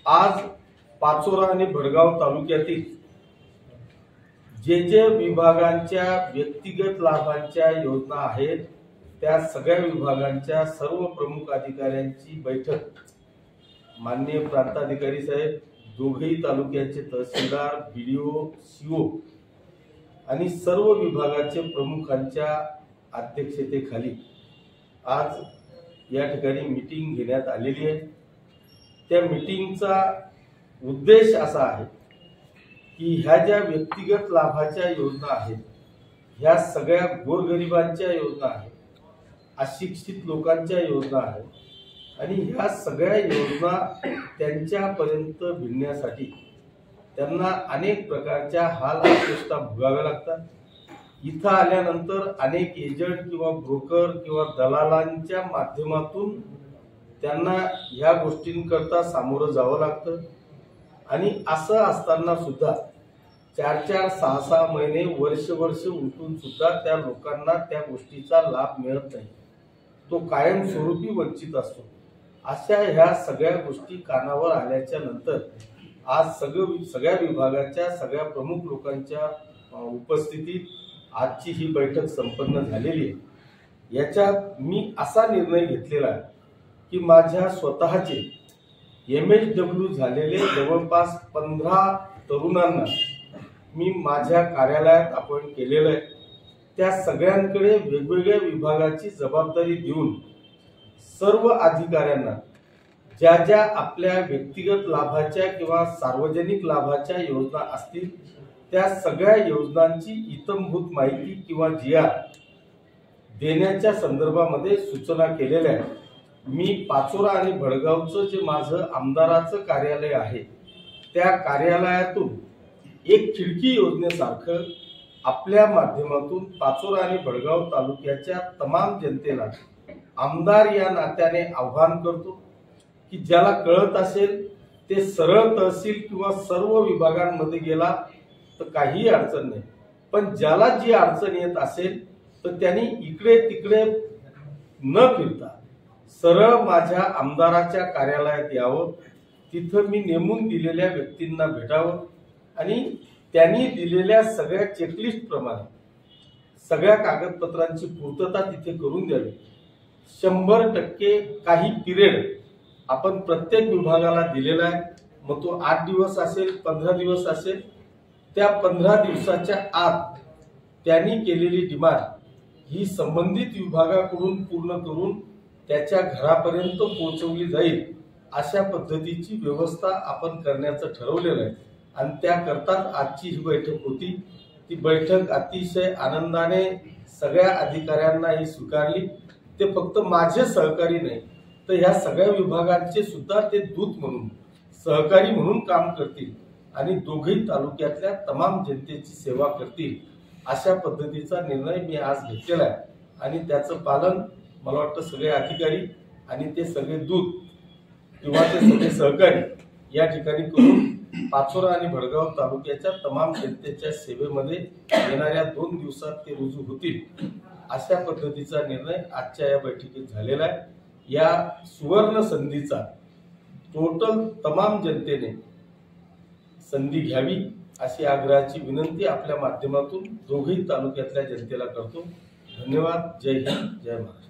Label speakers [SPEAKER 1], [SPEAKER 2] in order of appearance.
[SPEAKER 1] आज पाचोरा आणि भडगाव तालुक्यातील जे विभागांच्या व्यक्तिगत लाभांच्या योजना आहेत त्या सगळ्या विभागांच्या सर्व प्रमुख अधिकाऱ्यांची बैठक माननीय प्रांताधिकारी साहेब, दोघेही तालुक्याचे तहसीलदार, बीडीओ, सीओ आणि सर्व विभागाचे प्रमुखांच्या अध्यक्षतेखाली आज या ठिकाणी मीटिंग घेण्यात आलेली आहे। त्या मीटिंगचा उद्देश असा आहे की ह्या ज्या व्यक्तिगत लाभाच्या योजना आहेत, ह्या सगळ्या गोरगरिबांच्या योजना आहेत, अशिक्षित लोकांच्या योजना आहेत आणि ह्या सगळ्या योजना त्यांच्यापर्यंत भिडण्यासाठी त्यांना अनेक प्रकारच्या हाल अपेष्टा भोगाव्या लागतात। इथं आल्यानंतर अनेक एजंट किंवा ब्रोकर किंवा दलालांच्या माध्यमातून त्यांना ह्या गोष्टींकरता सामोरं जावं लागतं आणि असं असताना सुद्धा 4-4, 6-6 महिने, वर्ष उलटून सुद्धा त्या लोकांना त्या गोष्टीचा लाभ मिळत नाही, तो कायमस्वरूपी वंचित असतो। अशा ह्या सगळ्या गोष्टी कानावर आल्याच्या नंतर आज सगळ्या विभागाच्या सगळ्या प्रमुख लोकांच्या उपस्थितीत आजची ही बैठक संपन्न झालेली आहे। याच्यात मी असा निर्णय घेतलेला आहे की माझ्या स्वतःचे MSW झालेले जवळपास 15 तरुणांना मी माझ्या कार्यालयात अपॉइंट केलेलं आहे। त्या सगळ्यांकडे वेगवेगळ्या विभागाची जबाबदारी देऊन सर्व अधिकाऱ्यांना ज्या आपल्या व्यक्तिगत लाभाच्या किंवा सार्वजनिक लाभाच्या योजना असतील त्या सगळ्या योजनांची इत्थंभूत माहिती किंवा GR देण्याच्या संदर्भामध्ये सूचना केलेल्या आहेत। मी पाचोरा आणि भडगावचं जे माझं आमदाराचं कार्यालय आहे त्या कार्यालयातून एक खिडकी योजनेसारखं आपल्या माध्यमातून पाचोरा आणि भडगाव तालुक्याच्या तमाम जनतेला आमदार या नात्याने आव्हान करतो की ज्याला कळत असेल ते सरळ तहसील किंवा सर्व विभागांमध्ये गेला तर काही अडचण नाही, पण ज्याला जी अडचण येत असेल तर त्यांनी इकडे तिकडे न फिरता सरळ माझ्या आमदाराच्या कार्यालयात यावं, तिथं मी नेमून दिलेल्या व्यक्तींना भेटावं आणि त्यांनी दिलेल्या सगळ्या चेकलिस्ट प्रमाणे सगळ्या कागदपत्रांची पूर्तता तिथे करून द्यावी। 100% काही पिरियड आपण प्रत्येक विभागाला दिलेला आहे, मग तो 8 दिवस असेल, 15 दिवस असेल, त्या 15 दिवसाच्या आत त्यांनी केलेली डिमांड ही संबंधित विभागाकडून पूर्ण करून त्याच्या घरापर्यंत पोहोचवली जाईल अशा पद्धतीची व्यवस्था आपण करण्याचं ठरवलेलं आहे आणि त्याकरताच आजची ही बैठक होती। ती बैठक अतिशय आनंदाने सगळ्या अधिकाऱ्यांना ही स्वीकारली। ते फक्त माझे सहकारी नाही तर ह्या सगळ्या विभागांचे सुद्धा ते दूत म्हणून, सहकारी म्हणून काम करतील आणि दोघेही तालुक्यातल्या तमाम जनतेची सेवा करतील अशा पद्धतीचा निर्णय मी आज घेतलेला आहे आणि त्याचं पालन मला वाटतं सगळे अधिकारी आणि ते सगळे दूत किंवा ते सगळे सहकारी या ठिकाणी करून पाचोरा आणि भडगाव तालुक्याच्या तमाम जनतेच्या सेवेमध्ये येणाऱ्या 2 दिवसात ते रुजू होतील अशा पद्धतीचा निर्णय आजच्या या बैठकीत झालेला आहे। या सुवर्ण संधीचा टोटल तमाम जनतेने संधी घ्यावी अशी आग्रहाची विनंती आपल्या माध्यमातून दोघेही तालुक्यातल्या जनतेला करतो। धन्यवाद। जय हिंद, जय महाराष्ट्र।